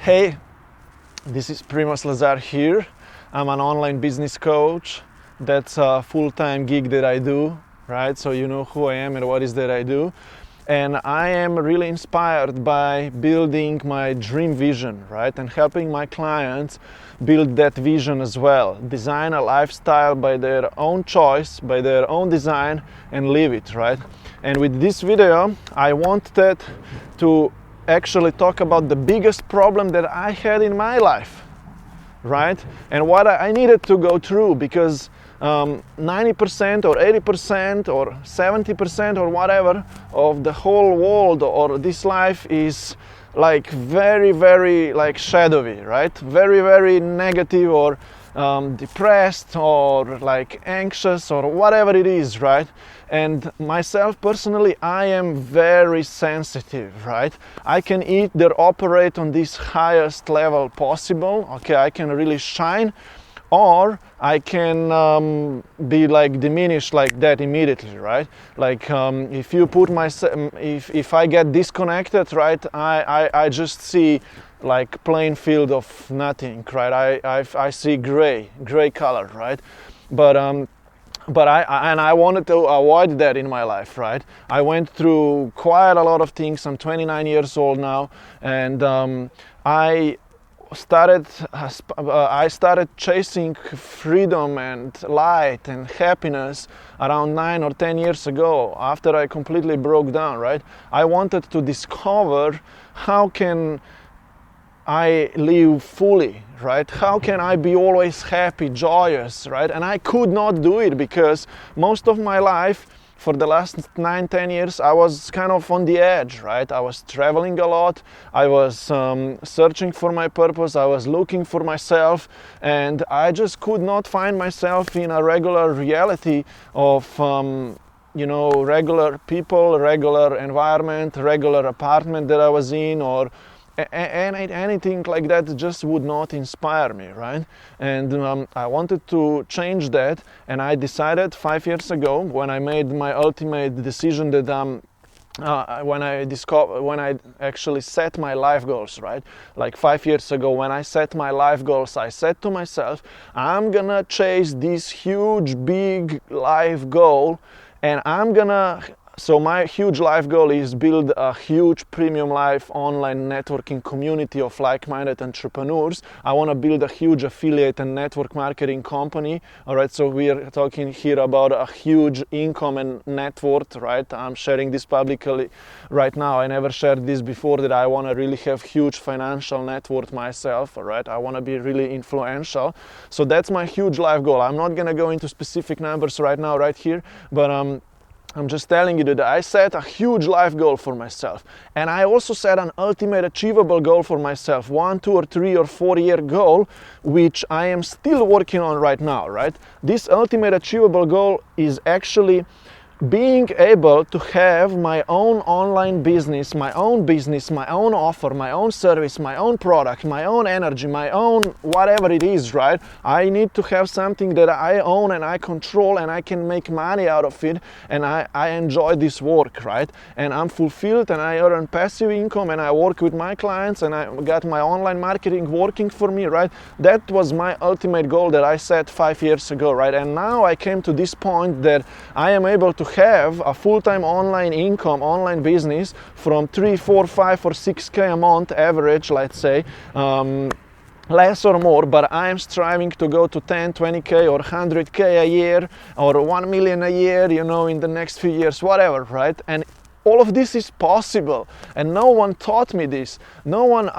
Hey, this is Primoz Lazar here. I'm an online business coach. That's a full-time gig that I do, right? So you know who I am and what is that I do. And I am really inspired by building my dream vision, right? And helping my clients build that vision as well. Design a lifestyle by their own choice, by their own design, and live it, right? And with this video, I wanted to actually talk about the biggest problem that I had in my life, right? And what I needed to go through, because 90% or 80% or 70% or whatever of the whole world or this life is like very like shadowy, right? Very negative or depressed or like anxious or whatever it is, right? And myself personally, I am very sensitive, right? I can either operate on this highest level possible, okay, I can really shine, or I can be like diminished like that immediately, right? Like if you put myself, if I get disconnected, right, I just see like plain field of nothing, right? I see gray color, right? But I wanted to avoid that in my life, right? I went through quite a lot of things. I'm 29 years old now, and I started chasing freedom and light and happiness around 9 or 10 years ago, after I completely broke down, right? I wanted to discover how can I live fully, right? How can I be always happy, joyous, right? And I could not do it because most of my life, for the last 9-10 years, I was kind of on the edge, right? I was traveling a lot, I was searching for my purpose, I was looking for myself, and I just could not find myself in a regular reality of regular people, regular environment, regular apartment that I was in, or anything like that just would not inspire me, right? And I wanted to change that, and I decided 5 years ago, when I made my ultimate decision, that when I actually set my life goals, right? Like 5 years ago, when I set my life goals, I said to myself, I'm gonna chase this huge, big life goal, and so my huge life goal is build a huge premium life online networking community of like-minded entrepreneurs. I want to build a huge affiliate and network marketing company. All right, so we are talking here about a huge income and net worth, right? I'm sharing this publicly right now. I never shared this before, that I want to really have huge financial net worth myself, all right? I want to be really influential. So that's my huge life goal. I'm not going to go into specific numbers right now, right here, but I'm just telling you that I set a huge life goal for myself. And I also set an ultimate achievable goal for myself, 1, 2, or 3 or 4 year goal, which I am still working on right now, right? This ultimate achievable goal is actually being able to have my own online business, my own offer, my own service, my own product, my own energy, my own whatever it is, right? I need to have something that I own and I control, and I can make money out of it, and I enjoy this work, right? And I'm fulfilled, and I earn passive income, and I work with my clients, and I got my online marketing working for me, right? That was my ultimate goal that I set 5 years ago, right? And now I came to this point that I am able to have a full-time online income, online business from 3, 4, 5 or 6K a month average, let's say, less or more, but I am striving to go to 10, 20K or 100K a year or 1 million a year, in the next few years, whatever, right? And all of this is possible, and no one taught me this. No one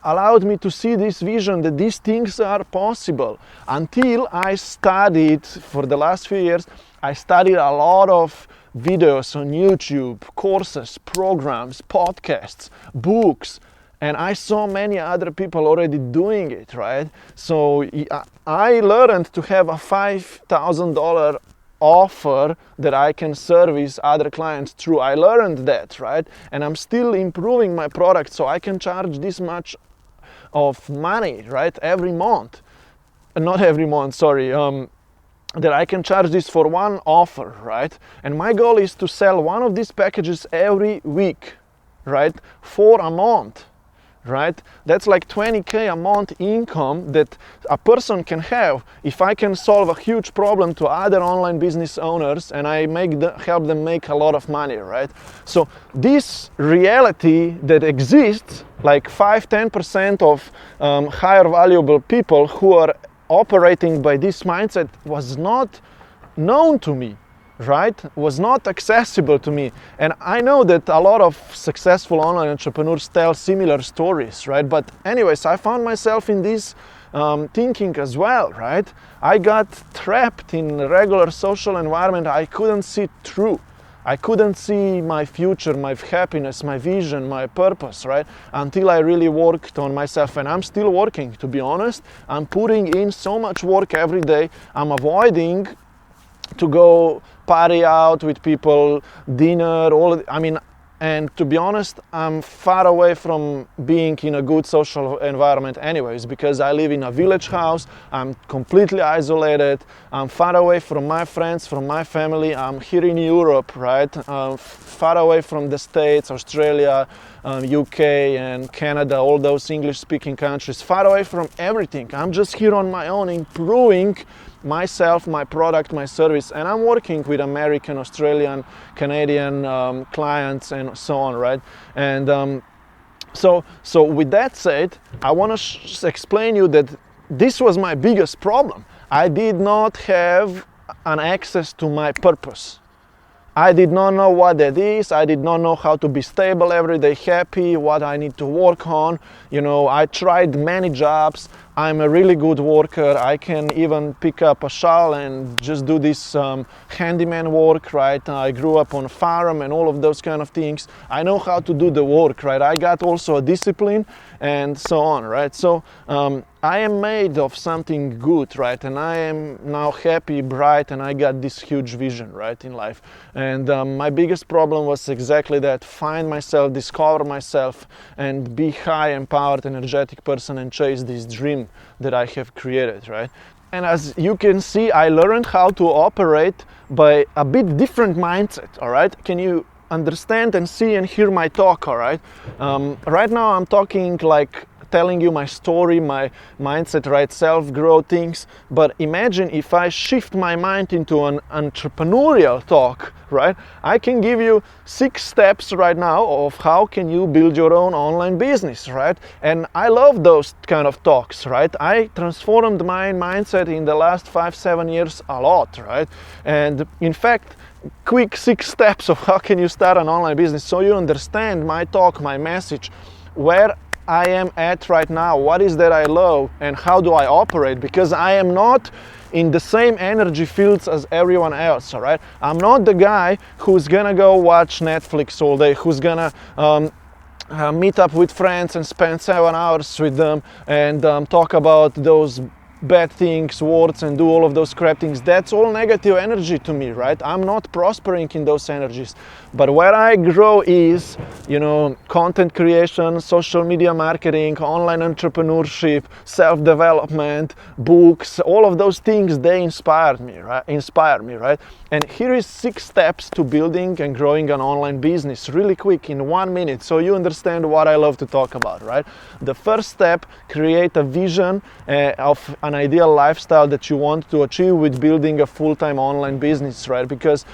allowed me to see this vision, that these things are possible, until I studied. For the last few years, I studied a lot of videos on YouTube, courses, programs, podcasts, books, and I saw many other people already doing it, right? So I learned to have a $5,000 offer that I can service other clients through. I learned that, right? And I'm still improving my product, so I can charge this much of money, right? Every month. Not every month, sorry. That I can charge this for one offer, right? And my goal is to sell one of these packages every week, right? For a month, right? That's like 20K a month income that a person can have if I can solve a huge problem to other online business owners and I help them make a lot of money, right? So this reality that exists, like 5-10% of higher valuable people who are operating by this mindset, was not known to me, right? Was not accessible to me. And I know that a lot of successful online entrepreneurs tell similar stories, right? But anyways, I found myself in this thinking as well, right? I got trapped in a regular social environment. I couldn't see through. I couldn't see my future, my happiness, my vision, my purpose, right? Until I really worked on myself. And I'm still working, to be honest. I'm putting in so much work every day. I'm avoiding to go party out with people, dinner, and to be honest, I'm far away from being in a good social environment anyways, because I live in a village house, I'm completely isolated, I'm far away from my friends, from my family, I'm here in Europe, right? Far away from the States, Australia, UK and Canada, all those English-speaking countries, far away from everything. I'm just here on my own, improving myself, my product, my service, and I'm working with American, Australian, Canadian clients and so on, right? And so with that said, I want to explain you that this was my biggest problem. I did not have an access to my purpose. I did not know what that is. I did not know how to be stable every day, happy, what I need to work on. You know, I tried many jobs. I'm a really good worker. I can even pick up a shawl and just do this handyman work, right? I grew up on a farm and all of those kind of things. I know how to do the work, right? I got also a discipline and so on, right? So I am made of something good, right? And I am now happy, bright, and I got this huge vision, right, in life. And my biggest problem was exactly that: find myself, discover myself, and be high, empowered, energetic person and chase this dream that I have created, right? And as you can see, I learned how to operate by a bit different mindset, all right? Can you understand and see and hear my talk, all right? Right now I'm talking like telling you my story, my mindset, right, self-growth things, but imagine if I shift my mind into an entrepreneurial talk, right? I can give you 6 steps right now of how can you build your own online business, right? And I love those kind of talks, right? I transformed my mindset in the last 5-7 years a lot, right? And in fact, quick 6 steps of how can you start an online business so you understand my talk, my message, where I am at right now, what is that I love, and how do I operate, because I am not in the same energy fields as everyone else, all right? I'm not the guy who's gonna go watch Netflix all day, who's gonna meet up with friends and spend 7 hours with them and talk about those bad things, words, and do all of those crap things. That's all negative energy to me, right? I'm not prospering in those energies. But where I grow is, you know, content creation, social media marketing, online entrepreneurship, self-development, books, all of those things, they inspire me, right? And here is 6 steps to building and growing an online business really quick in 1 minute so you understand what I love to talk about, right? The first step, create a vision of an ideal lifestyle that you want to achieve with building a full-time online business, right? Because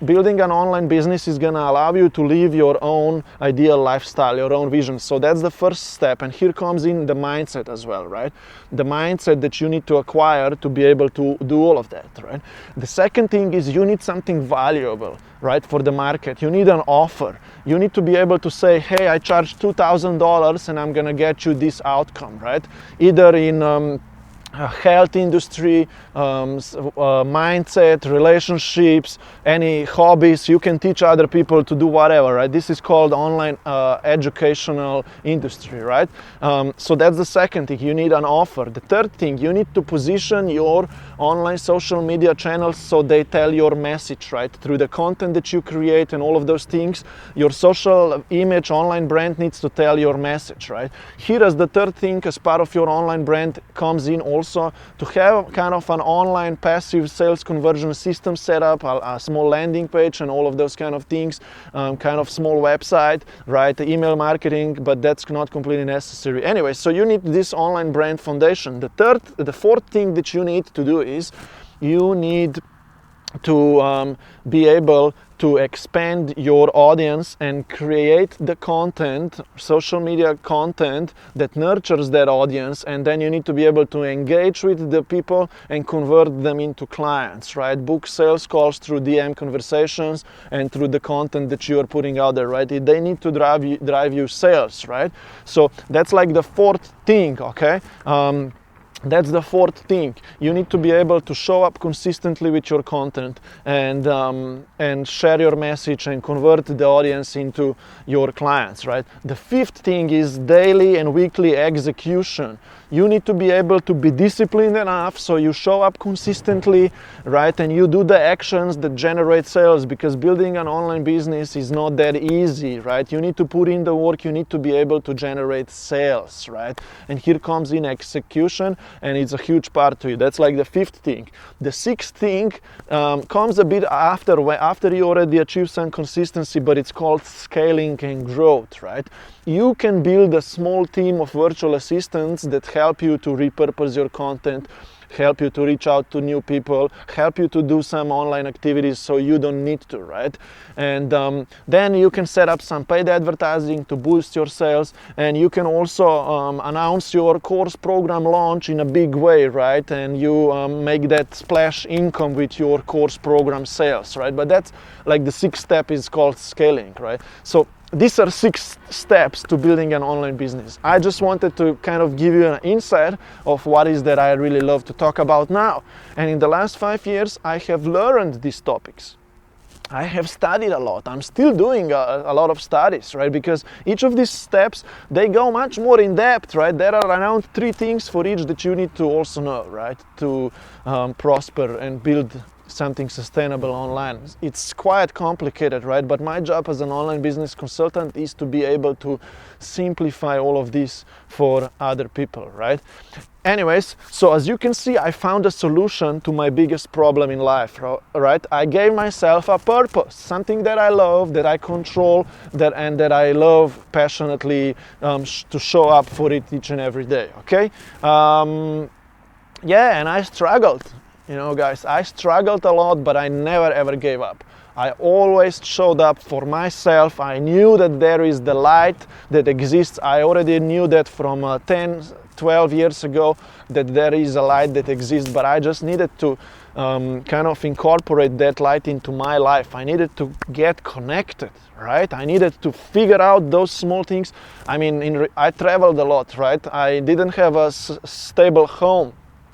building an online business is going to allow you to live your own ideal lifestyle, your own vision. So that's the first step. And here comes in the mindset as well, right? The mindset that you need to acquire to be able to do all of that, right? The second thing is you need something valuable, right, for the market. You need an offer. You need to be able to say, hey, I charge $2,000 and I'm going to get you this outcome, right? Either in health industry, mindset, relationships, any hobbies. You can teach other people to do whatever, right? This is called online educational industry, right? So that's the second thing. You need an offer. The third thing, you need to position your online social media channels so they tell your message, right? Through the content that you create and all of those things, your social image, online brand needs to tell your message, right? Here as the third thing, as part of your online brand comes in also to have kind of an online passive sales conversion system set up, a small landing page and all of those kind of things, kind of small website, right, email marketing, but that's not completely necessary. Anyway, so you need this online brand foundation. The fourth thing that you need to do is you need to be able to expand your audience and create the content, social media content that nurtures that audience, and then you need to be able to engage with the people and convert them into clients, right? Book sales calls through DM conversations and through the content that you are putting out there, right? They need to drive you sales, right? So that's like the fourth thing, okay? That's the fourth thing. You need to be able to show up consistently with your content and share your message and convert the audience into your clients, right? The fifth thing is daily and weekly execution. You need to be able to be disciplined enough so you show up consistently, right? And you do the actions that generate sales, because building an online business is not that easy, right? You need to put in the work, you need to be able to generate sales, right? And here comes in execution, and it's a huge part to it. That's like the fifth thing. The sixth thing comes a bit after you already achieve some consistency, but it's called scaling and growth, right? You can build a small team of virtual assistants that help you to repurpose your content, help you to reach out to new people, help you to do some online activities so you don't need to, right? And then you can set up some paid advertising to boost your sales, and you can also announce your course program launch in a big way, right? And you make that splash income with your course program sales, right? But that's like the sixth step is called scaling, right? So these are 6 steps to building an online business. I just wanted to kind of give you an insight of what is that I really love to talk about now. And in the last 5 years, I have learned these topics. I have studied a lot. I'm still doing a lot of studies, right? Because each of these steps, they go much more in depth, right? There are around 3 things for each that you need to also know, right? To prosper and build something sustainable online. It's quite complicated, right? But my job as an online business consultant is to be able to simplify all of this for other people, right? Anyways, so as you can see, I found a solution to my biggest problem in life, right? I gave myself a purpose, something that I love, that I control, and that I love passionately to show up for it each and every day, okay? Yeah, and I struggled. You know, guys, I struggled a lot, but I never ever gave up. I always showed up for myself. I knew that there is the light that exists. I already knew that from 10, 12 years ago, that there is a light that exists, but I just needed to kind of incorporate that light into my life. I needed to get connected, right? I needed to figure out those small things. I mean, I traveled a lot, right? I didn't have a stable home.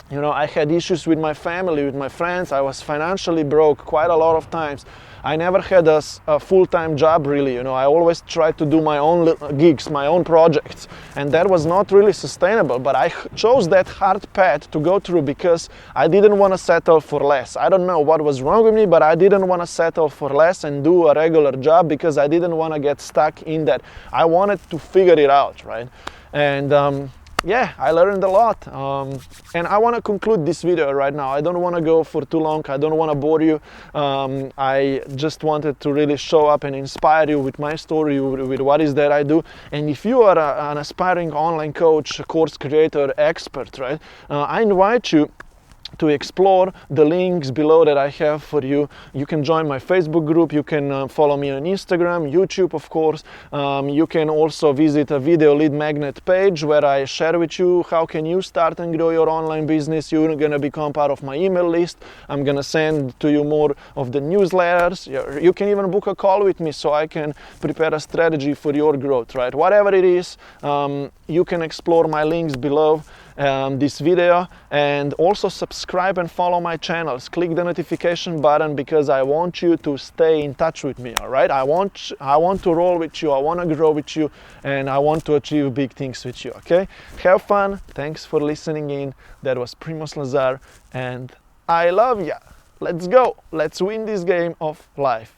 You know, I had issues with my family, with my friends. I was financially broke quite a lot of times. I never had a full-time job, really. You know, I always tried to do my own gigs, my own projects, and that was not really sustainable. But I chose that hard path to go through because I didn't want to settle for less. I don't know what was wrong with me, but I didn't want to settle for less and do a regular job because I didn't want to get stuck in that. I wanted to figure it out, right? And yeah, I learned a lot, and I want to conclude this video right now. I don't want to go for too long. I don't want to bore you. I just wanted to really show up and inspire you with my story, with what is that I do. And if you are an aspiring online coach, course creator, expert, right, I invite you to explore the links below that I have for you. You can join my Facebook group, you can follow me on Instagram, YouTube of course. You can also visit a video lead magnet page where I share with you how can you start and grow your online business. You're gonna become part of my email list. I'm gonna send to you more of the newsletters. You can even book a call with me so I can prepare a strategy for your growth, right? Whatever it is, you can explore my links below this video, and also subscribe and follow my channels. Click the notification button because I want you to stay in touch with me, all right? I want to roll with you, I want to grow with you, and I want to achieve big things with you, okay? Have fun. Thanks for listening in. That was Primoz Lazar, and I love ya. Let's go. Let's win this game of life.